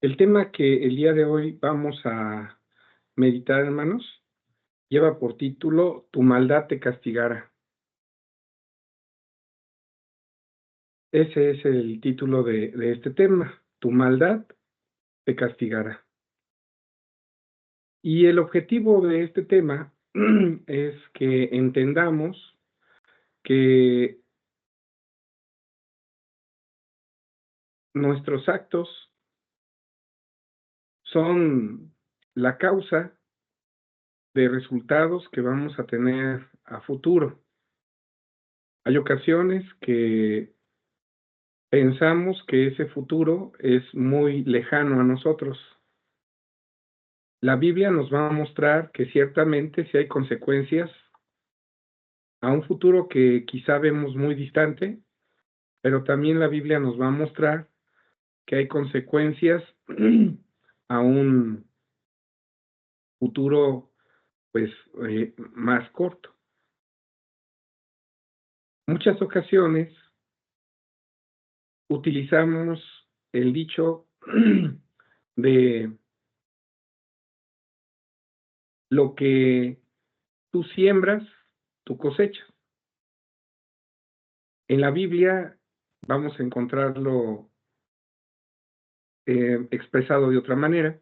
El tema que el día de hoy vamos a meditar, hermanos, lleva por título Tu maldad te castigará. Ese es el título de este tema, Tu maldad te castigará. Y el objetivo de este tema es que entendamos que nuestros actos son la causa de resultados que vamos a tener a futuro. Hay ocasiones que pensamos que ese futuro es muy lejano a nosotros. La Biblia nos va a mostrar que ciertamente sí hay consecuencias a un futuro que quizá vemos muy distante, pero también la Biblia nos va a mostrar que hay consecuencias a un futuro pues más corto. Muchas ocasiones utilizamos el dicho de lo que tú siembras, tú cosechas. En la Biblia vamos a encontrarlo expresado de otra manera,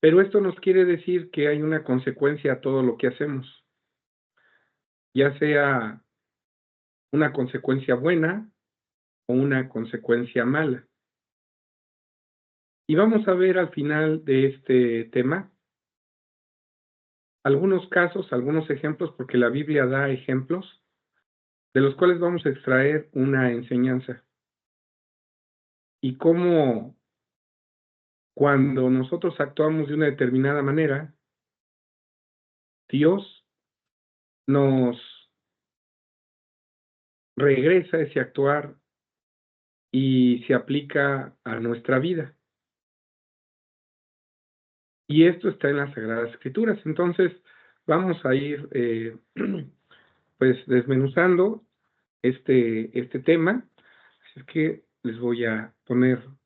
pero esto nos quiere decir que hay una consecuencia a todo lo que hacemos, ya sea una consecuencia buena o una consecuencia mala. Y vamos a ver al final de este tema algunos casos, algunos ejemplos, porque la Biblia da ejemplos de los cuales vamos a extraer una enseñanza. Y cómo cuando nosotros actuamos de una determinada manera, Dios nos regresa ese actuar y se aplica a nuestra vida. Y esto está en las Sagradas Escrituras. Entonces, vamos a ir pues desmenuzando este tema. Así es que les voy a poner el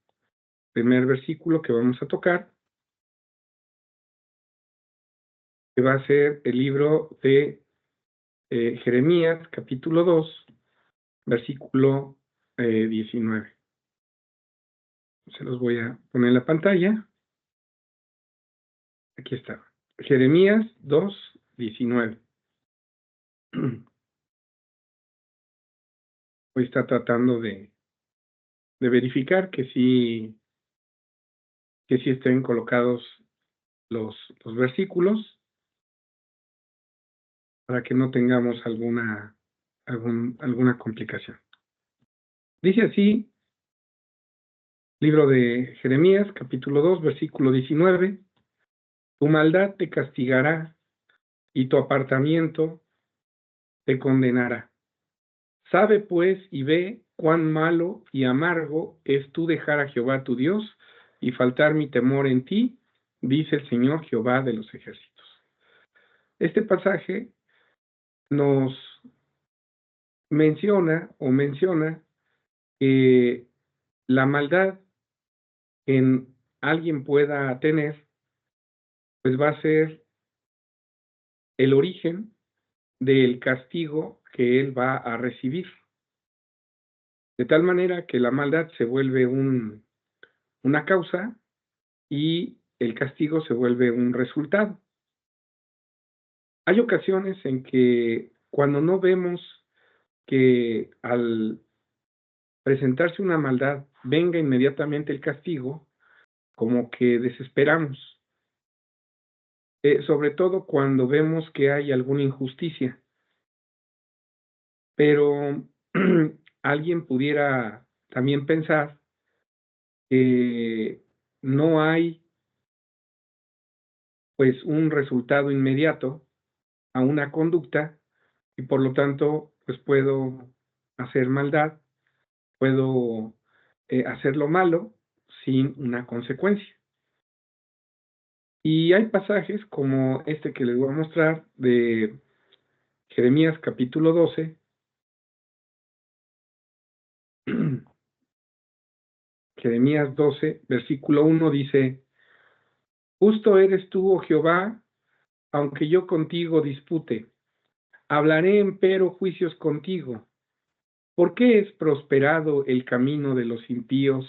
primer versículo que vamos a tocar, que va a ser el libro de Jeremías, capítulo 2, versículo 19. Se los voy a poner en la pantalla. Aquí está. Jeremías 2, 19. Hoy está tratando de verificar que sí estén colocados los versículos para que no tengamos alguna complicación. Dice así, libro de Jeremías, capítulo 2, versículo 19, tu maldad te castigará y tu apartamiento te condenará. Sabe pues y ve cuán malo y amargo es tú dejar a Jehová tu Dios y faltar mi temor en ti, dice el Señor Jehová de los ejércitos. Este pasaje nos menciona que la maldad que alguien pueda tener, pues va a ser el origen del castigo que él va a recibir. De tal manera que la maldad se vuelve una causa y el castigo se vuelve un resultado. Hay ocasiones en que cuando no vemos que al presentarse una maldad venga inmediatamente el castigo, como que desesperamos, sobre todo cuando vemos que hay alguna injusticia. Pero alguien pudiera también pensar que no hay pues un resultado inmediato a una conducta y por lo tanto pues puedo hacer maldad, puedo hacer lo malo sin una consecuencia. Y hay pasajes como este que les voy a mostrar de Jeremías capítulo 12, Jeremías 12, versículo 1 dice: Justo eres tú, oh Jehová, aunque yo contigo dispute. Hablaré empero juicios contigo. ¿Por qué es prosperado el camino de los impíos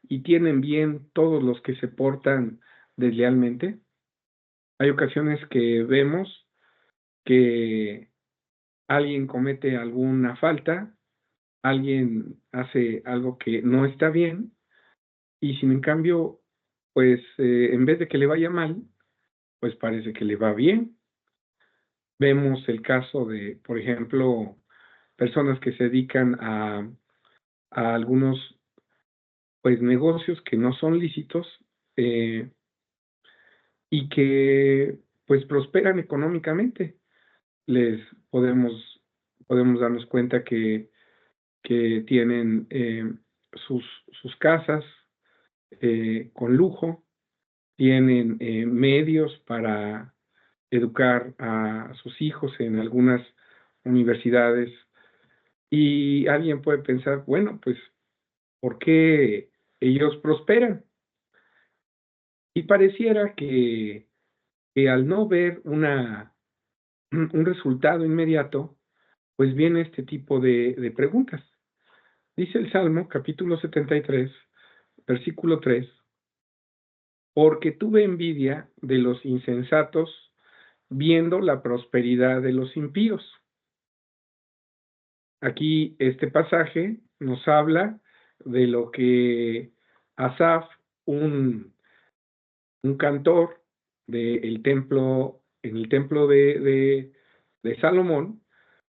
y tienen bien todos los que se portan deslealmente? Hay ocasiones que vemos que alguien comete alguna falta, alguien hace algo que no está bien, y sin en cambio, pues en vez de que le vaya mal, pues parece que le va bien. Vemos el caso de, por ejemplo, personas que se dedican a algunos pues negocios que no son lícitos, eh, y que pues prosperan económicamente. Les podemos darnos cuenta que tienen sus casas con lujo, tienen medios para educar a sus hijos en algunas universidades, y alguien puede pensar, bueno, pues, ¿por qué ellos prosperan? Y pareciera que al no ver un resultado inmediato, pues viene este tipo de preguntas. Dice el Salmo, capítulo 73, versículo 3: porque tuve envidia de los insensatos, viendo la prosperidad de los impíos. Aquí este pasaje nos habla de lo que Asaf, un, un cantor en el templo de Salomón,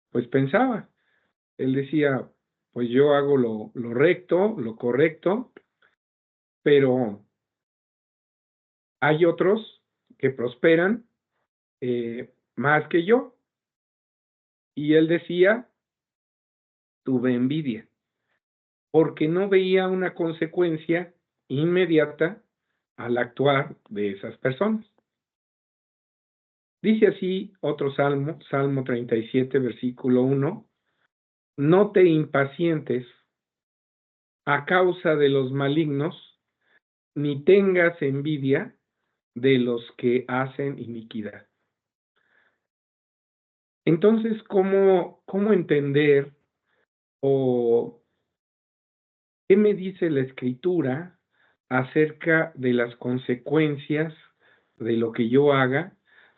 pues pensaba. Él decía, pues yo hago lo recto, lo correcto, pero hay otros que prosperan más que yo. Y él decía, tuve envidia, porque no veía una consecuencia inmediata al actuar de esas personas. Dice así otro salmo, Salmo 37, versículo 1: no te impacientes a causa de los malignos, ni tengas envidia de los que hacen iniquidad. Entonces, ¿cómo entender o qué me dice la Escritura acerca de las consecuencias de lo que yo haga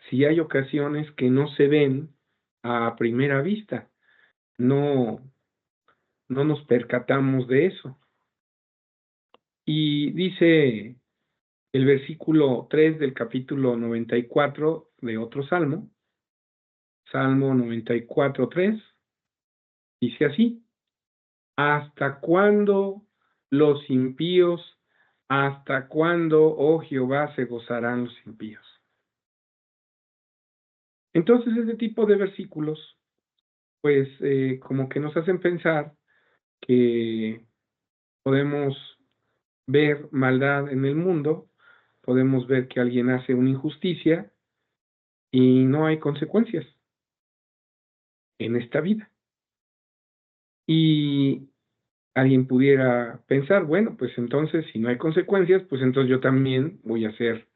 si hay ocasiones que no se ven a primera vista? No, no nos percatamos de eso. Y dice el versículo 3 del capítulo 94 de otro salmo, Salmo 94, 3, dice así: ¿hasta cuándo los impíos, hasta cuándo, oh Jehová, se gozarán los impíos? Entonces, ese tipo de versículos, pues, como que nos hacen pensar que podemos ver maldad en el mundo, podemos ver que alguien hace una injusticia y no hay consecuencias en esta vida. Y alguien pudiera pensar, bueno, pues entonces si no hay consecuencias, pues entonces yo también voy a hacer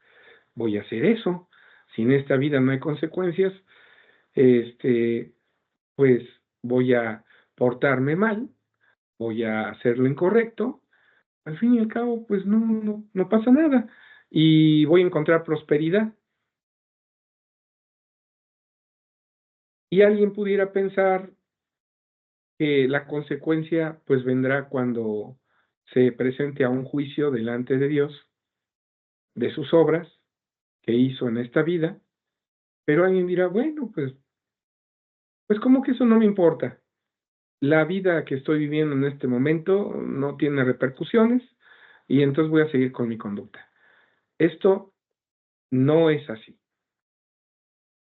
eso. Si en esta vida no hay consecuencias, pues voy a portarme mal, voy a hacer lo incorrecto. Al fin y al cabo, pues no pasa nada y voy a encontrar prosperidad. Y alguien pudiera pensar que la consecuencia pues vendrá cuando se presente a un juicio delante de Dios de sus obras que hizo en esta vida, pero alguien dirá, bueno, pues como que eso no me importa. La vida que estoy viviendo en este momento no tiene repercusiones y entonces voy a seguir con mi conducta. Esto no es así.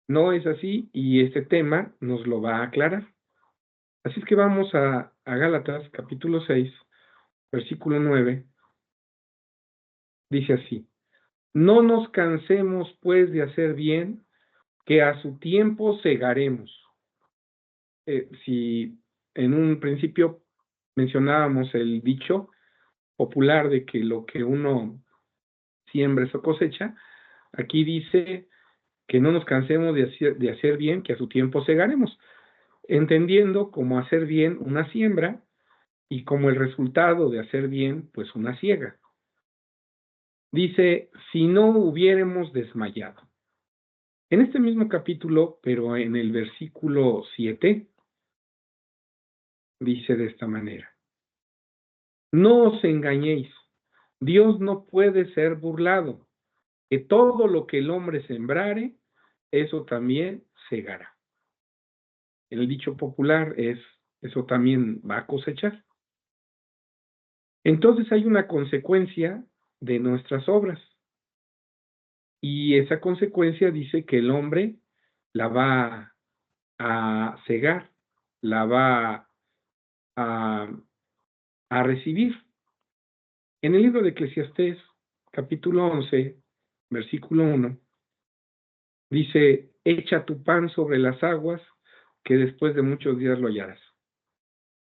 No es así y este tema nos lo va a aclarar. Así es que vamos a Gálatas capítulo 6, versículo 9. Dice así: no nos cansemos pues de hacer bien, que a su tiempo segaremos. Si en un principio mencionábamos el dicho popular de que lo que uno siembra eso cosecha, aquí dice que no nos cansemos de hacer bien, que a su tiempo segaremos, entendiendo como hacer bien una siembra y como el resultado de hacer bien, pues una siega. Dice, si no hubiéramos desmayado. En este mismo capítulo, pero en el versículo 7, dice de esta manera, no os engañéis, Dios no puede ser burlado, que todo lo que el hombre sembrare, eso también segará. El dicho popular es, eso también va a cosechar. Entonces hay una consecuencia de nuestras obras. Y esa consecuencia dice que el hombre la va a cegar, la va a, a recibir. En el libro de Eclesiastés, capítulo 11, versículo 1, dice, echa tu pan sobre las aguas, que después de muchos días lo hallarás.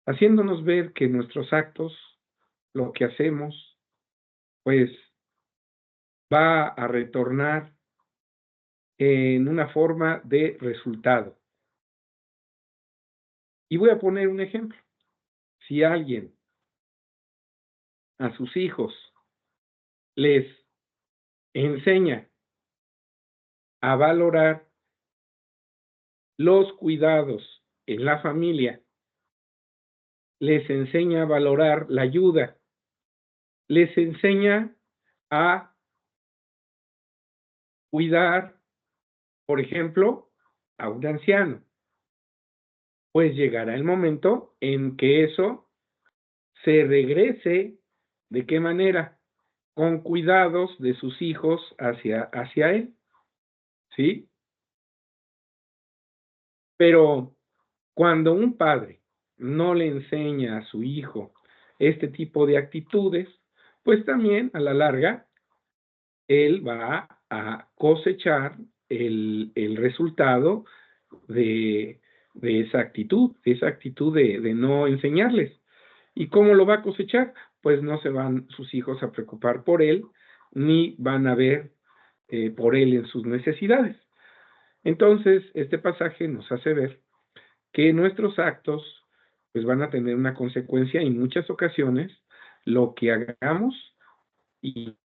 Haciéndonos ver que nuestros actos, lo que hacemos, pues va a retornar en una forma de resultado. Y voy a poner un ejemplo. Si alguien a sus hijos les enseña a valorar los cuidados en la familia, les enseña a valorar la ayuda, les enseña a cuidar, por ejemplo, a un anciano, pues llegará el momento en que eso se regrese. ¿De qué manera? Con cuidados de sus hijos hacia él, ¿sí? Pero cuando un padre no le enseña a su hijo este tipo de actitudes, pues también a la larga él va a cosechar el resultado de, de esa actitud de no enseñarles. ¿Y cómo lo va a cosechar? Pues no se van sus hijos a preocupar por él, ni van a ver por él en sus necesidades. Entonces, este pasaje nos hace ver que nuestros actos pues van a tener una consecuencia en muchas ocasiones, lo que hagamos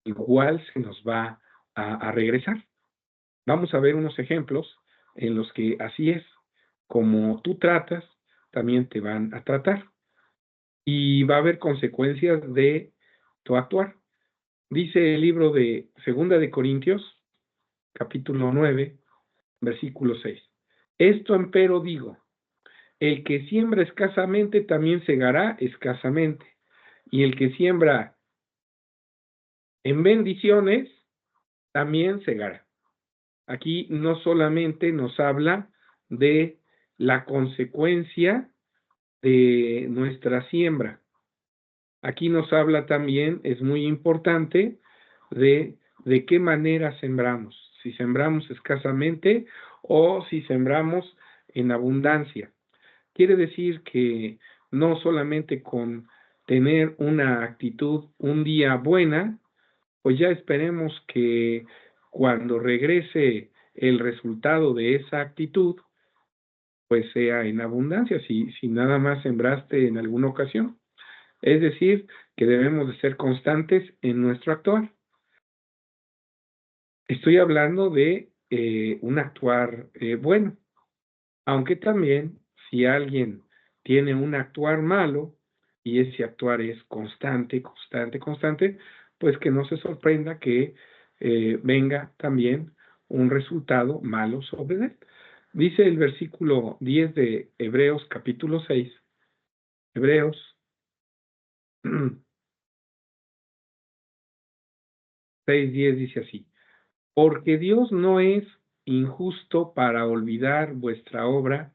igual se nos va a regresar. Vamos a ver unos ejemplos en los que así es, como tú tratas, también te van a tratar y va a haber consecuencias de tu actuar. Dice el libro de Segunda de Corintios, capítulo 9, versículo 6. Esto empero digo, el que siembra escasamente también segará escasamente, y el que siembra en bendiciones también segará. Aquí no solamente nos habla de la consecuencia de nuestra siembra, aquí nos habla también, es muy importante, de qué manera sembramos, si sembramos escasamente o si sembramos en abundancia. Quiere decir que no solamente con tener una actitud un día buena, pues ya esperemos que cuando regrese el resultado de esa actitud, pues sea en abundancia, si nada más sembraste en alguna ocasión. Es decir, que debemos de ser constantes en nuestro actuar. Estoy hablando de un actuar bueno, aunque también si alguien tiene un actuar malo y ese actuar es constante, constante, constante, pues que no se sorprenda que venga también un resultado malo sobre él. Dice el versículo 10 de Hebreos capítulo 6, Hebreos 6:10 dice así, porque Dios no es injusto para olvidar vuestra obra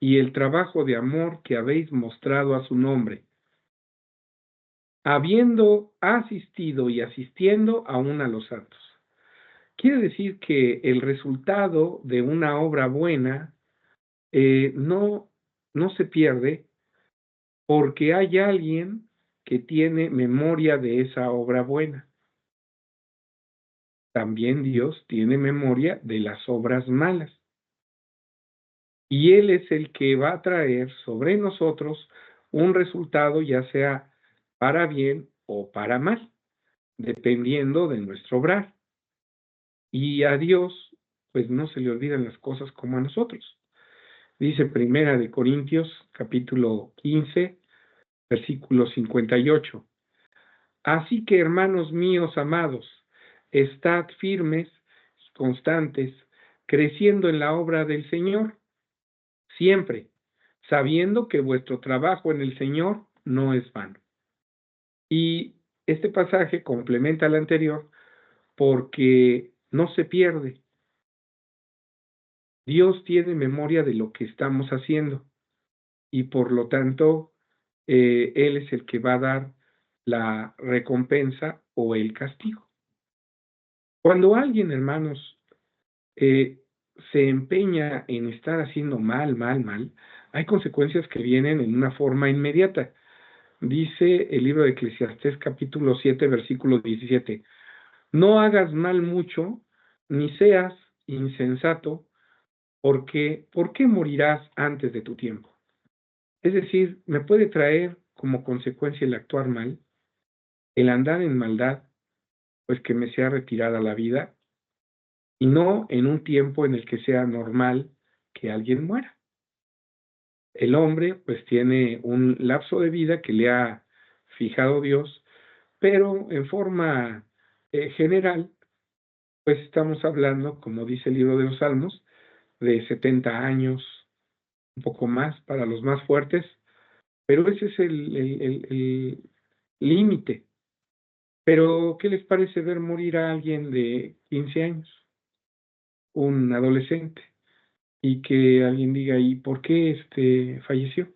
y el trabajo de amor que habéis mostrado a su nombre, habiendo asistido y asistiendo aún a los santos. Quiere decir que el resultado de una obra buena no se pierde porque hay alguien que tiene memoria de esa obra buena. También Dios tiene memoria de las obras malas. Y Él es el que va a traer sobre nosotros un resultado, ya sea para bien o para mal, dependiendo de nuestro obrar. Y a Dios, pues no se le olvidan las cosas como a nosotros. Dice Primera de Corintios, capítulo 15, versículo 58. Así que, hermanos míos amados, estad firmes, constantes, creciendo en la obra del Señor, siempre, sabiendo que vuestro trabajo en el Señor no es vano. Y este pasaje complementa al anterior porque no se pierde. Dios tiene memoria de lo que estamos haciendo y por lo tanto Él es el que va a dar la recompensa o el castigo. Cuando alguien, hermanos, se empeña en estar haciendo mal, hay consecuencias que vienen en una forma inmediata. Dice el libro de Eclesiastés capítulo 7, versículo 17, no hagas mal mucho, ni seas insensato, porque ¿por qué morirás antes de tu tiempo? Es decir, me puede traer como consecuencia el actuar mal, el andar en maldad, pues que me sea retirada la vida, y no en un tiempo en el que sea normal que alguien muera. El hombre pues tiene un lapso de vida que le ha fijado Dios, pero en forma general, pues estamos hablando, como dice el libro de los Salmos, de 70 años, un poco más para los más fuertes, pero ese es el límite. Pero, ¿qué les parece ver morir a alguien de 15 años, un adolescente, y que alguien diga, ¿y por qué falleció?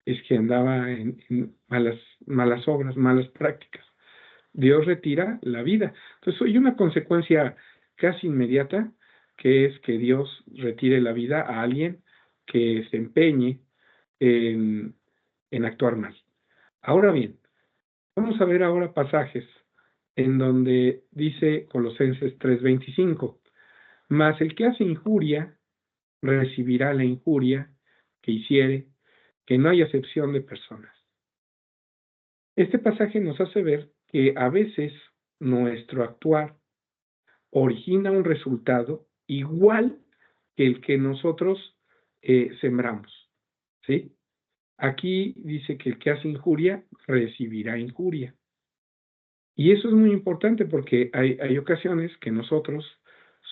Es que andaba en malas obras, malas prácticas. Dios retira la vida. Entonces, hay una consecuencia casi inmediata, que es que Dios retire la vida a alguien que se empeñe en actuar mal. Ahora bien, vamos a ver ahora pasajes en donde dice Colosenses 3:25, mas el que hace injuria recibirá la injuria que hiciere, que no hay acepción de personas. Este pasaje nos hace ver que a veces nuestro actuar origina un resultado igual que el que nosotros sembramos, ¿sí? Aquí dice que el que hace injuria recibirá injuria. Y eso es muy importante porque hay ocasiones que nosotros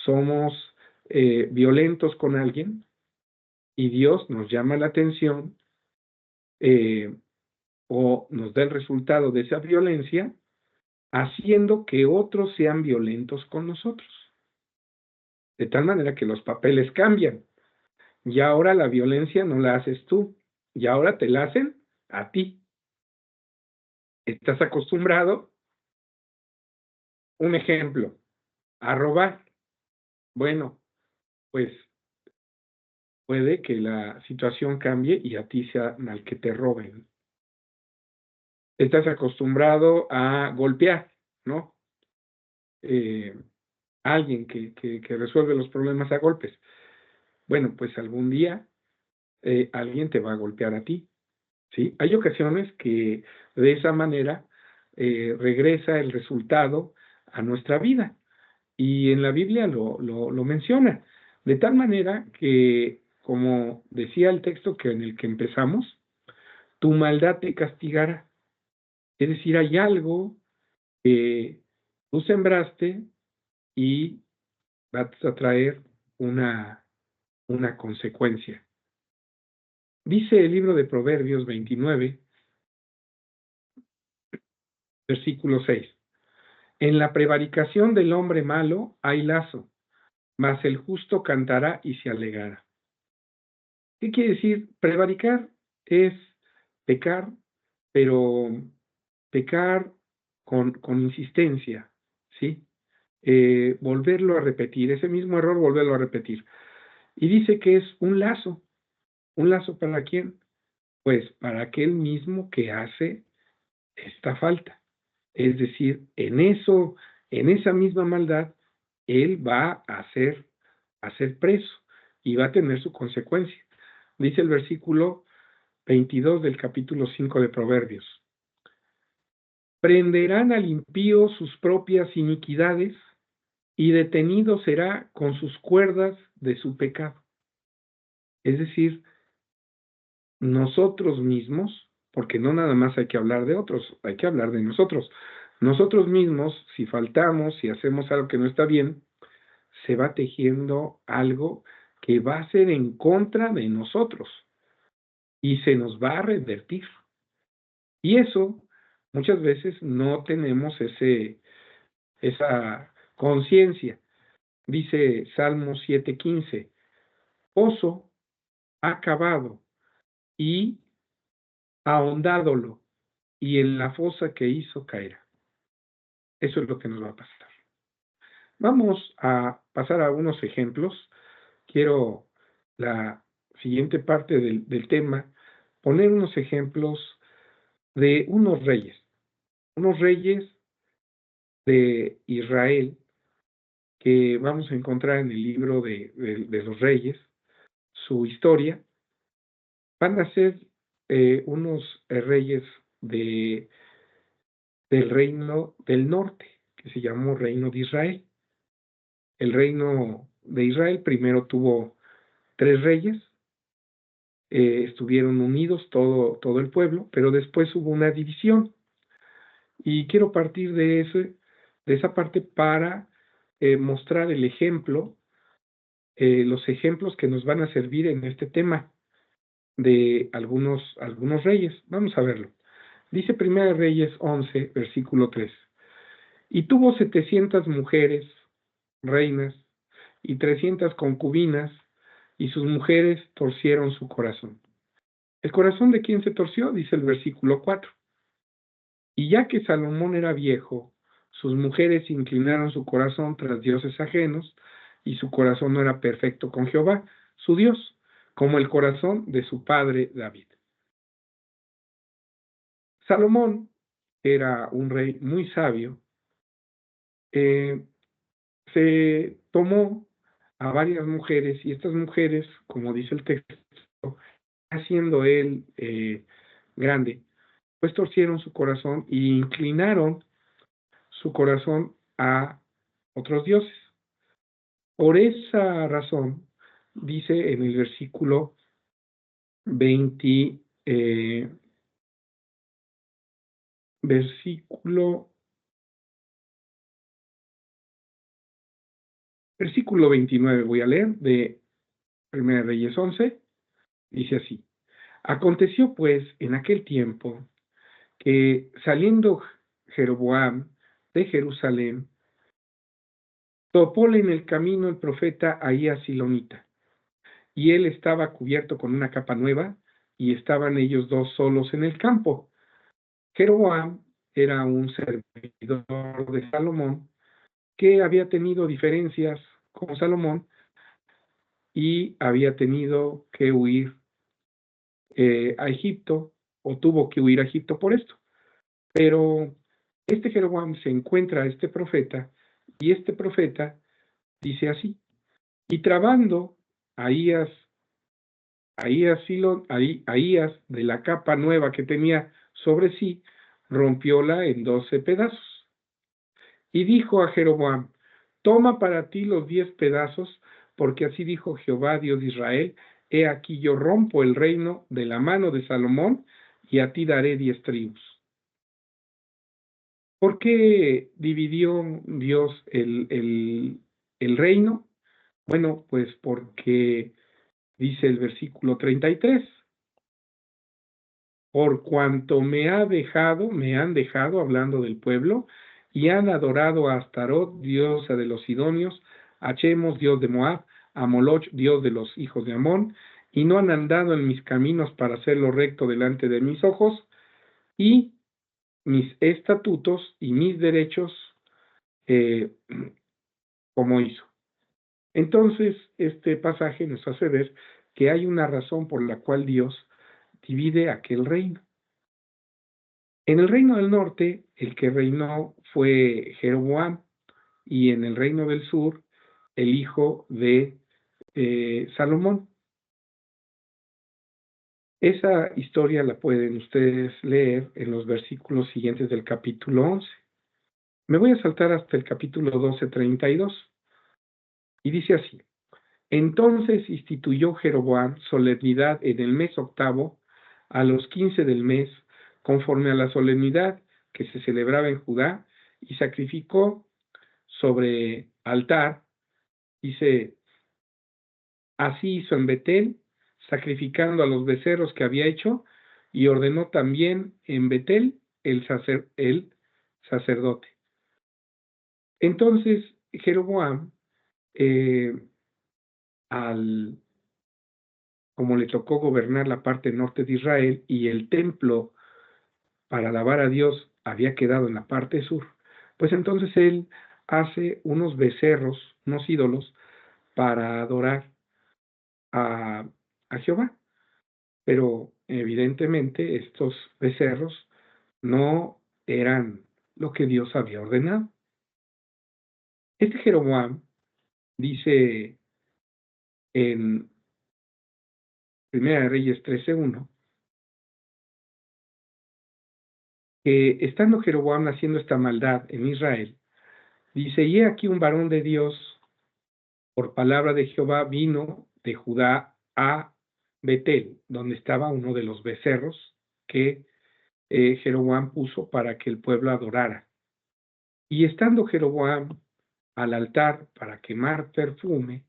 somos violentos con alguien y Dios nos llama la atención eh, o nos da el resultado de esa violencia haciendo que otros sean violentos con nosotros. De tal manera que los papeles cambian. Y ahora la violencia no la haces tú, y ahora te la hacen a ti. Estás acostumbrado, un ejemplo, a robar. Bueno, pues puede que la situación cambie y a ti sea al que te roben. Estás acostumbrado a golpear, ¿no? Eh, alguien que resuelve los problemas a golpes. Bueno, pues algún día alguien te va a golpear a ti, ¿sí? Hay ocasiones que de esa manera regresa el resultado a nuestra vida. Y en la Biblia lo menciona. De tal manera que, como decía el texto que en el que empezamos, tu maldad te castigará. Es decir, hay algo que tú sembraste y vas a traer una consecuencia. Dice el libro de Proverbios 29, versículo 6. En la prevaricación del hombre malo hay lazo, mas el justo cantará y se alegrará. ¿Qué quiere decir? Prevaricar es pecar, pero pecar con insistencia, ¿sí? Volverlo a repetir, ese mismo error volverlo a repetir. Y dice que es un lazo para quién? Pues para aquel mismo que hace esta falta. Es decir, en eso, en esa misma maldad, él va a ser preso y va a tener su consecuencia. Dice el versículo 22 del capítulo 5 de Proverbios. Prenderán al impío sus propias iniquidades y detenido será con sus cuerdas de su pecado. Es decir, nosotros mismos, porque no nada más hay que hablar de otros, hay que hablar de nosotros. Nosotros mismos, si faltamos, si hacemos algo que no está bien, se va tejiendo algo que va a ser en contra de nosotros y se nos va a revertir. Y eso muchas veces no tenemos esa conciencia. Dice Salmo 7:15, oso ha cavado y ahondádolo, y en la fosa que hizo caerá. Eso es lo que nos va a pasar. Vamos a pasar a unos ejemplos. Quiero la siguiente parte del tema, poner unos ejemplos de unos reyes de Israel que vamos a encontrar en el libro de los reyes, su historia. Van a ser unos reyes de, del reino del norte, que se llamó Reino de Israel. El reino de Israel primero tuvo 3 reyes, estuvieron unidos todo el pueblo, pero después hubo una división. Y quiero partir de esa parte para mostrar el ejemplo, los ejemplos que nos van a servir en este tema de algunos reyes. Vamos a verlo. Dice 1 Reyes 11, versículo 3. Y tuvo 700 mujeres, reinas, y 300 concubinas, y sus mujeres torcieron su corazón. ¿El corazón de quién se torció? Dice el versículo 4. Y ya que Salomón era viejo, sus mujeres inclinaron su corazón tras dioses ajenos, y su corazón no era perfecto con Jehová, su Dios, como el corazón de su padre David. Salomón era un rey muy sabio, se tomó a varias mujeres, y estas mujeres, como dice el texto, haciendo él grande, pues torcieron su corazón e inclinaron su corazón a otros dioses. Por esa razón, dice en el versículo 20, versículo 29, voy a leer de 1 Reyes 11, dice así. Aconteció pues en aquel tiempo que saliendo Jeroboam de Jerusalén, topóle en el camino el profeta Ahías Silonita, y él estaba cubierto con una capa nueva, y estaban ellos dos solos en el campo. Jeroboam era un servidor de Salomón que había tenido diferencias con Salomón y había tenido que huir a Egipto, o tuvo que huir a Egipto por esto. Pero este Jeroboam se encuentra a este profeta, y este profeta dice así, y trabando Ahías de la capa nueva que tenía sobre sí, rompióla en 12 pedazos. Y dijo a Jeroboam, toma para ti los 10 pedazos, porque así dijo Jehová, Dios de Israel, he aquí yo rompo el reino de la mano de Salomón, y a ti daré 10 tribus. ¿Por qué dividió Dios el reino? Bueno, pues porque dice el versículo 33, por cuanto me han dejado, hablando del pueblo, y han adorado a Astarot, diosa de los sidonios, a Chemos, dios de Moab, a Moloch, dios de los hijos de Amón, y no han andado en mis caminos para hacerlo recto delante de mis ojos, y mis estatutos y mis derechos eh, como hizo. Entonces, este pasaje nos hace ver que hay una razón por la cual Dios divide aquel reino. En el reino del norte, el que reinó fue Jeroboam, y en el reino del sur, el hijo de Salomón. Esa historia la pueden ustedes leer en los versículos siguientes del capítulo 11. Me voy a saltar hasta el capítulo 12:32. Y dice así: Entonces instituyó Jeroboam solemnidad en el mes octavo, a los 15 del mes, conforme a la solemnidad que se celebraba en Judá, y sacrificó sobre altar. Dice, así hizo en Betel, sacrificando a los becerros que había hecho, y ordenó también en Betel el sacerdote. Entonces Jeroboam, como le tocó gobernar la parte norte de Israel y el templo para alabar a Dios había quedado en la parte sur, pues entonces él hace unos becerros, unos ídolos, para adorar a, a Jehová. Pero evidentemente estos becerros no eran lo que Dios había ordenado. Este Jeroboam dice en Primera de Reyes 13:1 que estando Jeroboam haciendo esta maldad en Israel, dice, y he aquí un varón de Dios, por palabra de Jehová, vino de Judá a Betel, donde estaba uno de los becerros que Jeroboam puso para que el pueblo adorara. Y estando Jeroboam al altar para quemar perfume,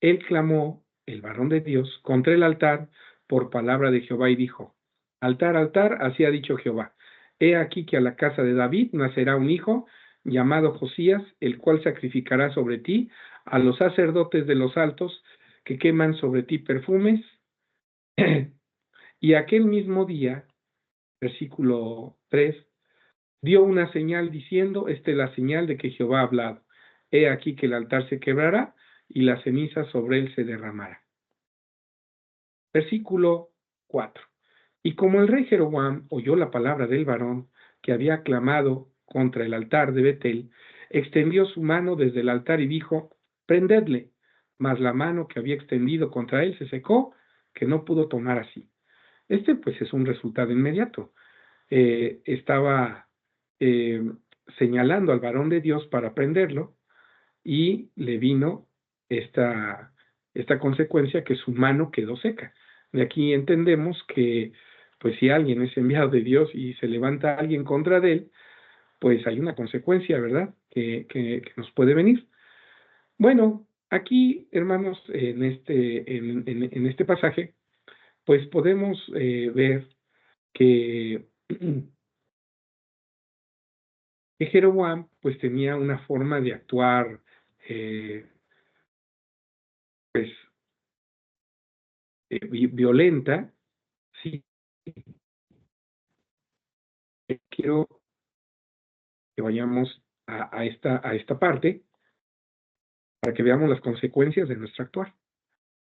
él clamó, el varón de Dios, contra el altar por palabra de Jehová y dijo, altar, altar, así ha dicho Jehová, he aquí que a la casa de David nacerá un hijo llamado Josías, el cual sacrificará sobre ti a los sacerdotes de los altos que queman sobre ti perfumes. Y aquel mismo día, versículo 3, dio una señal diciendo, esta es la señal de que Jehová ha hablado. He aquí que el altar se quebrará y la ceniza sobre él se derramará. Versículo 4. Y como el rey Jeroboam oyó la palabra del varón que había clamado contra el altar de Betel, extendió su mano desde el altar y dijo, prendedle. Mas la mano que había extendido contra él se secó, que no pudo tomar así. Pues es un resultado inmediato. Estaba señalando al varón de Dios para prenderlo y le vino esta consecuencia, que su mano quedó seca. De aquí entendemos que pues si alguien es enviado de Dios y se levanta alguien contra de él, pues hay una consecuencia, ¿verdad? Que nos puede venir. Bueno, aquí, hermanos, en este pasaje, pues podemos ver que que Jeroboam pues tenía una forma de actuar pues violenta. Sí, quiero que vayamos a esta parte para que veamos las consecuencias de nuestro actuar.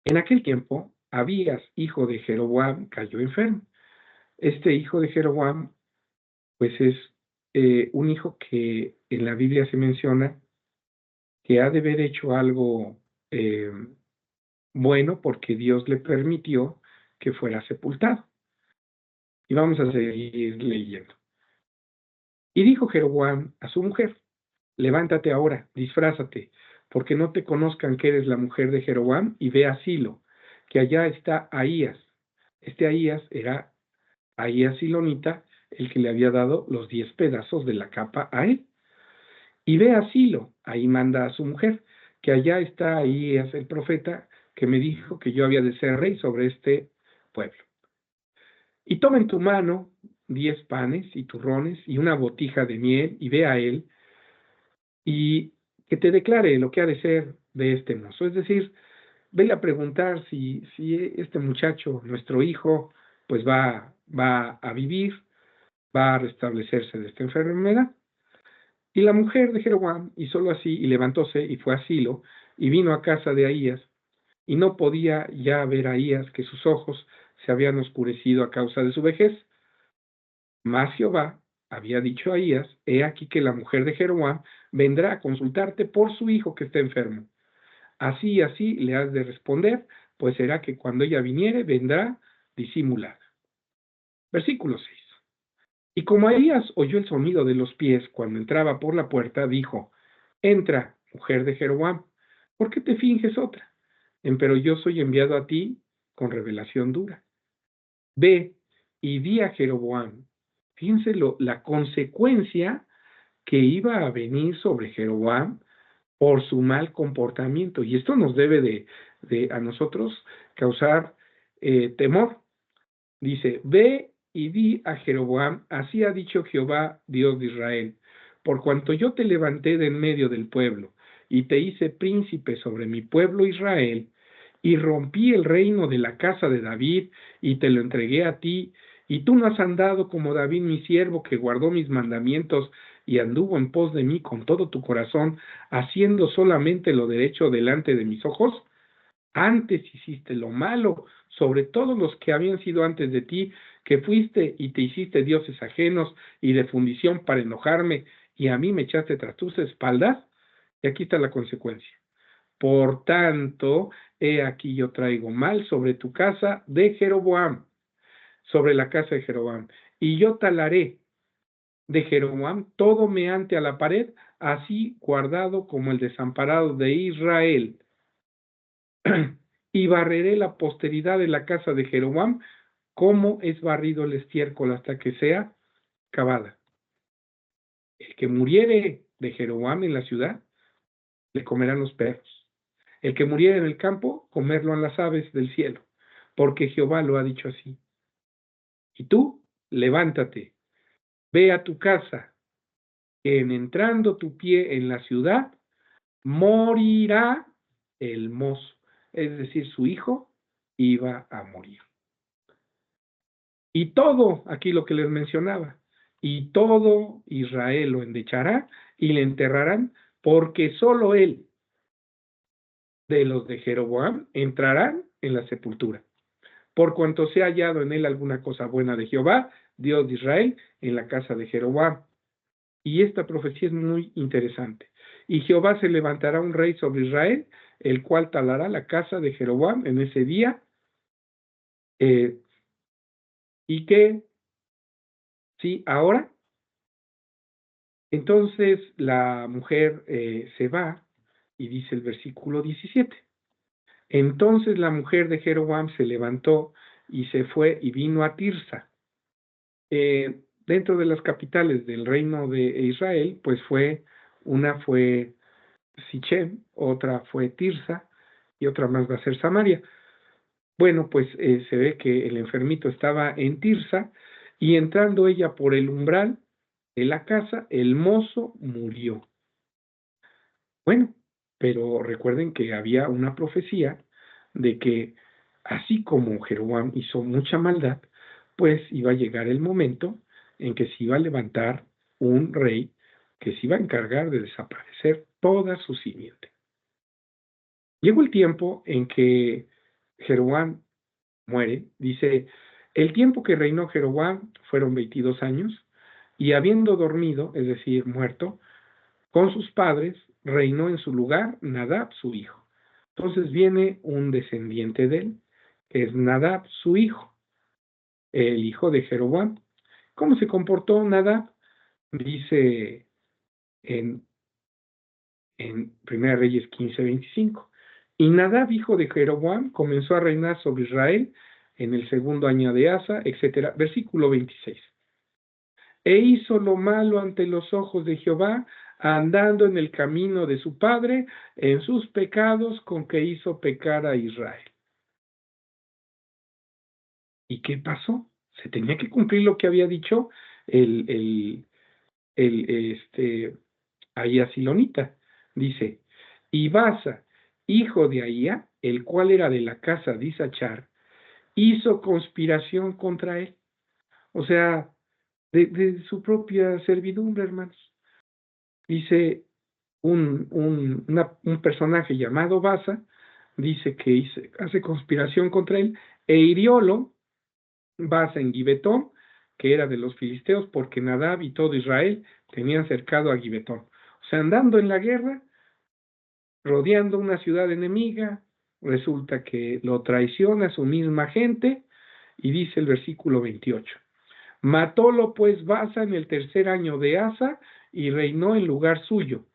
En aquel tiempo, Abías, hijo de Jeroboam, cayó enfermo. Este hijo de Jeroboam pues es un hijo que en la Biblia se menciona que ha de haber hecho algo bueno, porque Dios le permitió que fuera sepultado. Y vamos a seguir leyendo. Y dijo Jeroboam a su mujer, levántate ahora, disfrázate, porque no te conozcan que eres la mujer de Jeroboam, y ve a Silo, que allá está Ahías. Ahías era Ahías Silonita, el que le había dado los 10 pedazos de la capa a él. Y ve a Silo, ahí manda a su mujer, que allá está Ahías el profeta, que me dijo que yo había de ser rey sobre este pueblo. Y toma en tu mano 10 panes y turrones y una botija de miel, y ve a él, y que te declare lo que ha de ser de este mozo. Es decir, vele a preguntar si este muchacho, nuestro hijo, pues va a vivir, va a restablecerse de esta enfermedad. Y la mujer de Jeroboam hizo así, y levantóse y fue a Silo, y vino a casa de Ahías, y no podía ya ver a Ahías, que sus ojos se habían oscurecido a causa de su vejez. Mas Jehová había dicho a Ahías: he aquí que la mujer de Jeroboam vendrá a consultarte por su hijo que está enfermo. Así y así le has de responder, pues será que cuando ella viniere, vendrá disimulada. Versículo 6. Y como Ahías oyó el sonido de los pies cuando entraba por la puerta, dijo: entra, mujer de Jeroboam, ¿por qué te finges otra? Empero yo soy enviado a ti con revelación dura. Ve y di a Jeroboam. Fíjense la consecuencia que iba a venir sobre Jeroboam por su mal comportamiento. Y esto nos debe de a nosotros causar temor. Dice: ve y di a Jeroboam, así ha dicho Jehová, Dios de Israel, por cuanto yo te levanté de en medio del pueblo, y te hice príncipe sobre mi pueblo Israel, y rompí el reino de la casa de David, y te lo entregué a ti, y tú no has andado como David mi siervo, que guardó mis mandamientos, y anduvo en pos de mí con todo tu corazón, haciendo solamente lo derecho delante de mis ojos. Antes hiciste lo malo sobre todos los que habían sido antes de ti, que fuiste y te hiciste dioses ajenos y de fundición para enojarme, y a mí me echaste tras tus espaldas. Y aquí está la consecuencia. Por tanto, he aquí yo traigo mal sobre tu casa de Jeroboam, sobre la casa de Jeroboam, y yo talaré de Jeroboam todo meante a la pared, así guardado como el desamparado de Israel. Y barreré la posteridad de la casa de Jeroboam, como es barrido el estiércol hasta que sea cavada. El que muriere de Jeroboam en la ciudad, le comerán los perros. El que muriere en el campo, comerlo han las aves del cielo, porque Jehová lo ha dicho así. Y tú, levántate, ve a tu casa, que en entrando tu pie en la ciudad, morirá el mozo. Es decir, su hijo iba a morir. Y todo, aquí lo que les mencionaba, y todo Israel lo endechará y le enterrarán, porque solo él, de los de Jeroboam, entrarán en la sepultura. Por cuanto se ha hallado en él alguna cosa buena de Jehová, Dios de Israel, en la casa de Jeroboam. Y esta profecía es muy interesante. Y Jehová se levantará un rey sobre Israel, el cual talará la casa de Jeroboam en ese día, y que, sí, ahora. Entonces la mujer se va y dice el versículo 17. Entonces la mujer de Jeroboam se levantó y se fue y vino a Tirsa. Dentro de las capitales del reino de Israel, pues una fue Sichem, otra fue Tirsa y otra más va a ser Samaria. Bueno, pues se ve que el enfermito estaba en Tirsa y entrando ella por el umbral de la casa, el mozo murió. Bueno, pero recuerden que había una profecía de que así como Jeroboam hizo mucha maldad, pues iba a llegar el momento en que se iba a levantar un rey que se iba a encargar de desaparecer toda su simiente. Llegó el tiempo en que Jeroboam muere, dice: el tiempo que reinó Jeroboam fueron 22 años, y habiendo dormido, es decir, muerto, con sus padres, reinó en su lugar Nadab, su hijo. Entonces viene un descendiente de él, que es Nadab, su hijo, el hijo de Jeroboam. ¿Cómo se comportó Nadab? Dice en, en 1 Reyes 15:25. Y Nadab, hijo de Jeroboam, comenzó a reinar sobre Israel en el segundo año de Asa, etc. Versículo 26. E hizo lo malo ante los ojos de Jehová, andando en el camino de su padre, en sus pecados con que hizo pecar a Israel. ¿Y qué pasó? Se tenía que cumplir lo que había dicho el Ahía Silonita. Dice: y Basa, hijo de Ahía, el cual era de la casa de Isachar, hizo conspiración contra él. O sea, de su propia servidumbre, hermanos. Dice un personaje llamado Basa, dice que hace conspiración contra él, e hiriólo Basa en Gibetón, que era de los filisteos, porque Nadab y todo Israel tenían cercado a Gibetón. O sea, andando en la guerra, rodeando una ciudad enemiga, resulta que lo traiciona su misma gente, y dice el versículo 28. Matólo pues Baasa en el 3er año de Asa, y reinó en lugar suyo.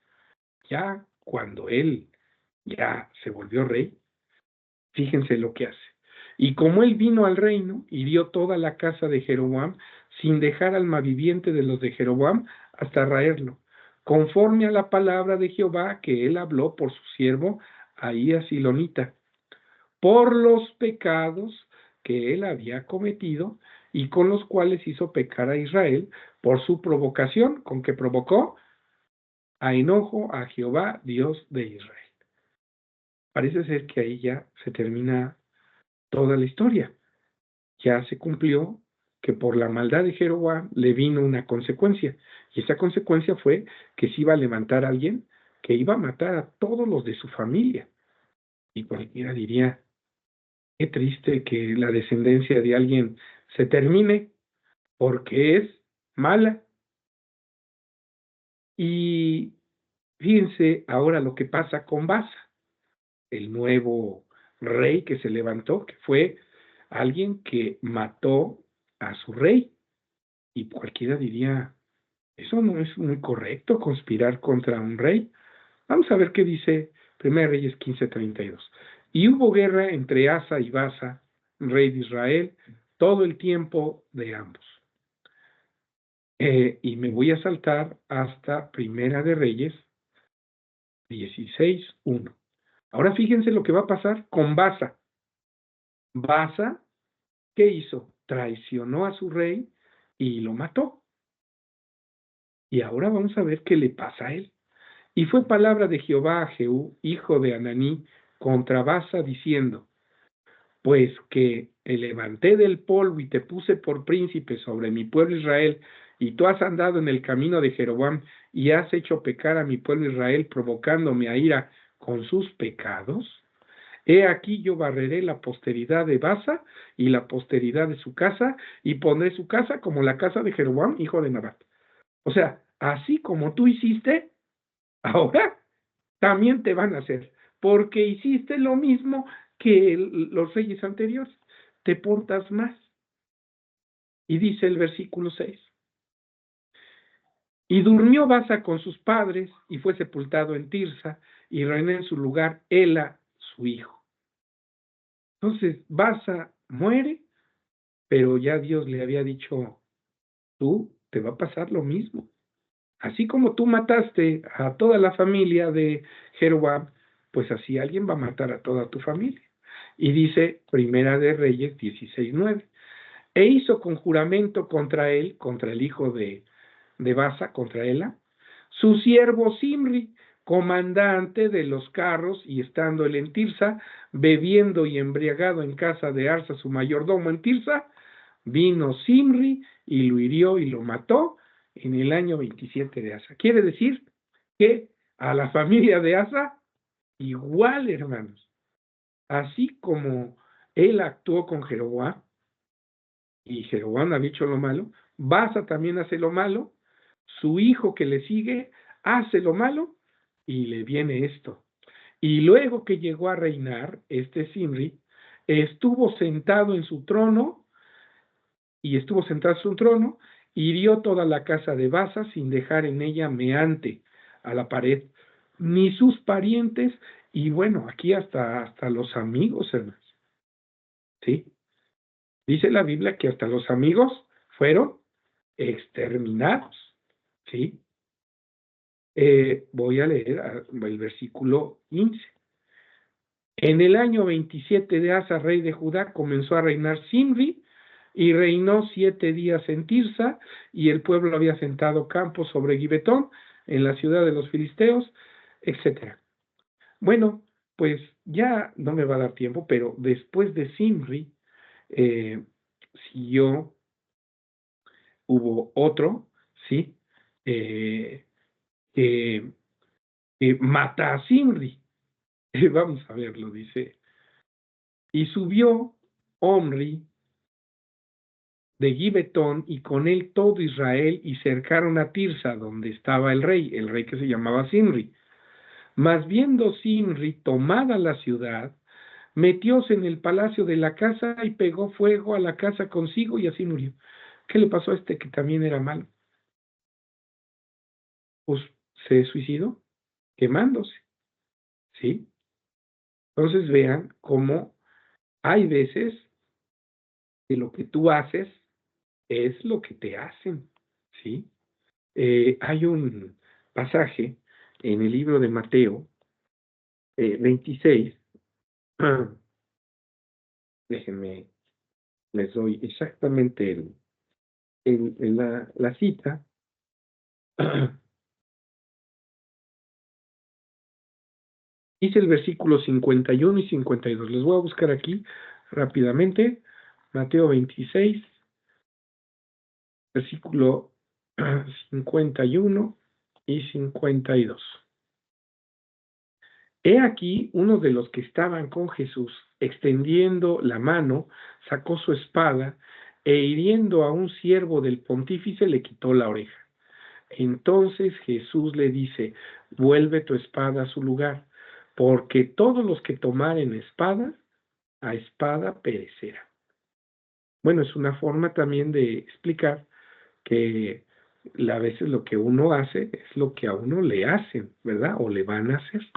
Ya cuando él ya se volvió rey, fíjense lo que hace. Y como él vino al reino, hirió toda la casa de Jeroboam, sin dejar alma viviente de los de Jeroboam, hasta raerlo, conforme a la palabra de Jehová que él habló por su siervo Ahías Silonita, por los pecados que él había cometido y con los cuales hizo pecar a Israel por su provocación, con que provocó a enojo a Jehová, Dios de Israel. Parece ser que ahí ya se termina toda la historia. Ya se cumplió que por la maldad de Jeroboam le vino una consecuencia, y esa consecuencia fue que se iba a levantar a alguien que iba a matar a todos los de su familia. Y cualquiera diría, qué triste que la descendencia de alguien se termine porque es mala. Y fíjense ahora lo que pasa con Baasa, el nuevo rey que se levantó, que fue alguien que mató a su rey. Y cualquiera diría, eso no es muy correcto, conspirar contra un rey. Vamos a ver qué dice 1 Reyes 15:32. Y hubo guerra entre Asa y Baasa, rey de Israel, todo el tiempo de ambos. Y me voy a saltar hasta 1 de Reyes 16:1. Ahora fíjense lo que va a pasar con Baasa. Baasa, ¿qué hizo? Traicionó a su rey y lo mató. Y ahora vamos a ver qué le pasa a él. Y fue palabra de Jehová a Jehú, hijo de Ananí, contra Baasa, diciendo, pues que levanté del polvo y te puse por príncipe sobre mi pueblo Israel, y tú has andado en el camino de Jeroboam, y has hecho pecar a mi pueblo Israel, provocándome a ira con sus pecados. He aquí yo barreré la posteridad de Baasa y la posteridad de su casa, y pondré su casa como la casa de Jeroboam, hijo de Nabat. O sea, así como tú hiciste, ahora también te van a hacer, porque hiciste lo mismo que los reyes anteriores, te portas más. Y dice el versículo 6, y durmió Baasa con sus padres, y fue sepultado en Tirsa, y reinó en su lugar Ela, su hijo. Entonces, Baasa muere, pero ya Dios le había dicho, tú te va a pasar lo mismo. Así como tú mataste a toda la familia de Jeroboam, pues así alguien va a matar a toda tu familia. Y dice 1 de Reyes 16:9. E hizo conjuramento contra él, contra el hijo de Baasa, contra Ela, su siervo Simri, comandante de los carros, y estando él en Tirsa, bebiendo y embriagado en casa de Arsa, su mayordomo en Tirsa, vino Simri y lo hirió y lo mató en el año 27 de Asa. Quiere decir que a la familia de Asa, igual, hermanos, así como él actuó con Jeroboam, y Jeroboam había hecho lo malo, Baasa también hace lo malo, su hijo que le sigue hace lo malo, y le viene esto. Y luego que llegó a reinar, este Simri, estuvo sentado en su trono, hirió toda la casa de Baasa sin dejar en ella meante a la pared, ni sus parientes, y bueno, aquí hasta los amigos, hermanos. ¿Sí? Dice la Biblia que hasta los amigos fueron exterminados. ¿Sí? Voy a leer el versículo 15. En el año 27 de Asa, rey de Judá, comenzó a reinar Simri, y reinó 7 días en Tirsa, y el pueblo había sentado campos sobre Gibetón, en la ciudad de los filisteos, etc. Bueno, pues ya no me va a dar tiempo, pero después de Simri, eh, siguió, hubo otro, ¿sí? Eh, que mata a Simri. Vamos a verlo, dice. Y subió Omri de Gibetón, y con él todo Israel, y cercaron a Tirsa, donde estaba el rey que se llamaba Zimri. Mas viendo Zimri tomada la ciudad, metióse en el palacio de la casa y pegó fuego a la casa consigo, y así murió. ¿Qué le pasó a este que también era malo? Pues se suicidó quemándose, ¿sí? Entonces vean cómo hay veces que lo que tú haces es lo que te hacen, ¿sí? Hay un pasaje en el libro de Mateo 26, déjenme, les doy exactamente la cita. Dice el versículo 51 y 52. Les voy a buscar aquí rápidamente. Mateo 26, versículo 51 y 52. He aquí uno de los que estaban con Jesús, extendiendo la mano, sacó su espada e hiriendo a un siervo del pontífice le quitó la oreja. Entonces Jesús le dice: vuelve tu espada a su lugar, porque todos los que tomaren espada, a espada perecerá. Bueno, es una forma también de explicar que a veces lo que uno hace es lo que a uno le hacen, ¿verdad? O le van a hacer.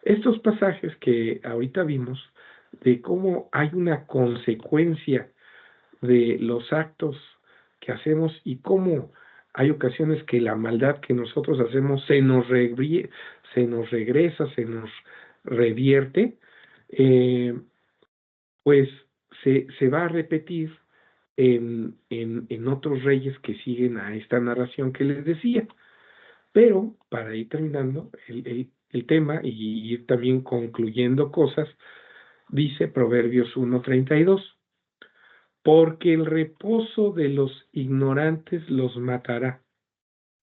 Estos pasajes que ahorita vimos, de cómo hay una consecuencia de los actos que hacemos y cómo hay ocasiones que la maldad que nosotros hacemos se nos regresa, se nos revierte, pues se va a repetir en otros reyes que siguen a esta narración que les decía. Pero para ir terminando el tema y ir también concluyendo cosas, dice Proverbios 1:32, porque el reposo de los ignorantes los matará,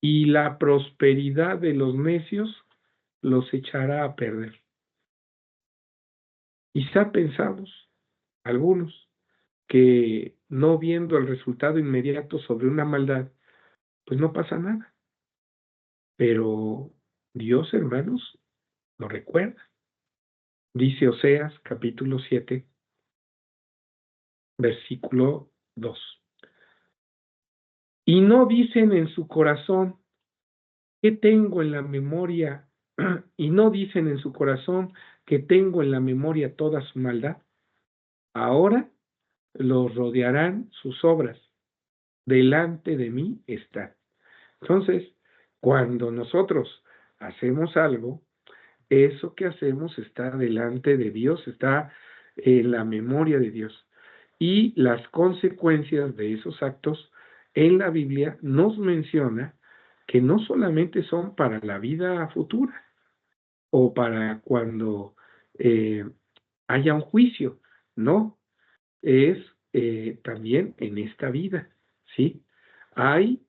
y la prosperidad de los necios los echará a perder. Quizá pensamos, algunos, que no viendo el resultado inmediato sobre una maldad, pues no pasa nada. Pero Dios, hermanos, lo recuerda. Dice Oseas capítulo 7, versículo 2. Y no dicen en su corazón: ¿qué tengo en la memoria? Y no dicen en su corazón que tengo en la memoria toda su maldad. Ahora los rodearán sus obras. Delante de mí está. Entonces, cuando nosotros hacemos algo, eso que hacemos está delante de Dios, está en la memoria de Dios. Y las consecuencias de esos actos en la Biblia nos menciona que no solamente son para la vida futura o para cuando eh, haya un juicio, no, es también en esta vida, ¿sí? Hay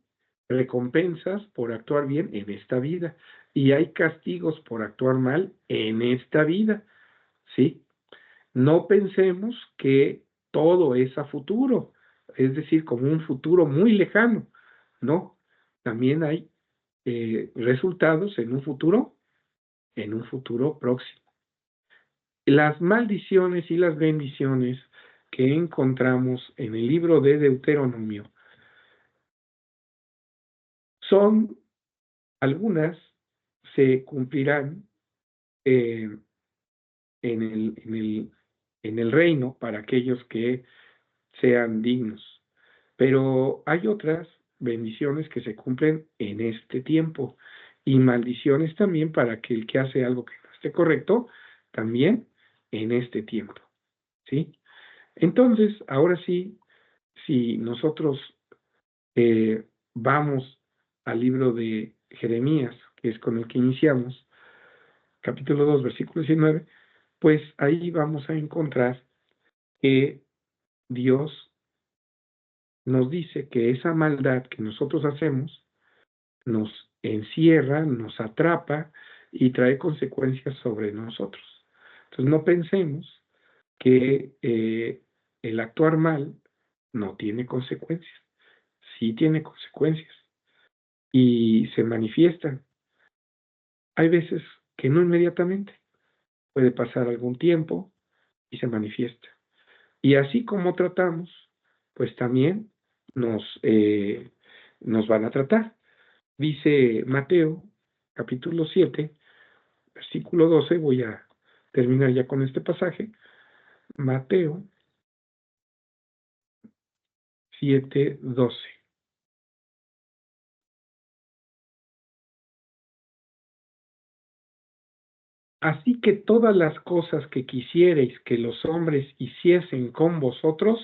recompensas por actuar bien en esta vida y hay castigos por actuar mal en esta vida, ¿sí? No pensemos que todo es a futuro, es decir, como un futuro muy lejano, no, también hay resultados en un futuro próximo. Las maldiciones y las bendiciones que encontramos en el libro de Deuteronomio son algunas, se cumplirán eh, en el reino para aquellos que sean dignos, pero hay otras bendiciones que se cumplen en este tiempo y maldiciones también para aquel que hace algo que no esté correcto, también en este tiempo, ¿sí? Entonces, ahora sí, si nosotros vamos al libro de Jeremías, que es con el que iniciamos, capítulo 2, versículo 19, pues ahí vamos a encontrar que Dios nos dice que esa maldad que nosotros hacemos nos encierra, nos atrapa y trae consecuencias sobre nosotros. Entonces no pensemos que el actuar mal no tiene consecuencias. Sí tiene consecuencias y se manifiestan. Hay veces que no inmediatamente, puede pasar algún tiempo y se manifiesta. Y así como tratamos, pues también nos van a tratar. Dice Mateo, capítulo 7, versículo 12, voy a terminar ya con este pasaje. Mateo 7:12. Así que todas las cosas que quisiereis que los hombres hiciesen con vosotros,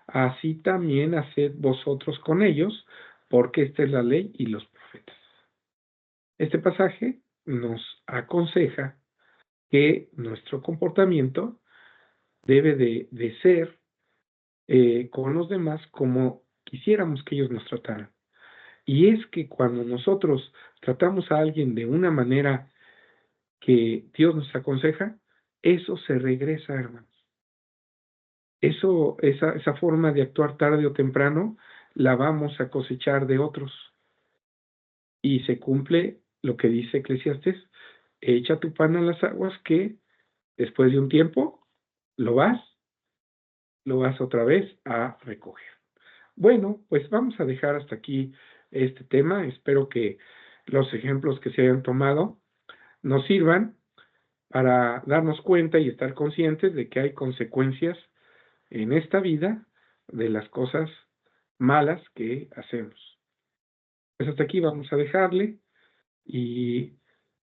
así también haced vosotros con ellos, porque esta es la ley y los profetas. Este pasaje nos aconseja que nuestro comportamiento debe de ser con los demás como quisiéramos que ellos nos trataran. Y es que cuando nosotros tratamos a alguien de una manera que Dios nos aconseja, eso se regresa, hermanos. Esa forma de actuar tarde o temprano, la vamos a cosechar de otros. Y se cumple lo que dice Eclesiastés, echa tu pan a las aguas que después de un tiempo lo vas otra vez a recoger. Bueno, pues vamos a dejar hasta aquí este tema. Espero que los ejemplos que se hayan tomado nos sirvan para darnos cuenta y estar conscientes de que hay consecuencias en esta vida de las cosas malas que hacemos. Pues hasta aquí vamos a dejarle y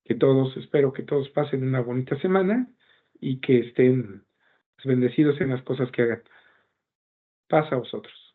espero que todos pasen una bonita semana y que estén bendecidos en las cosas que hagan. Paz a vosotros.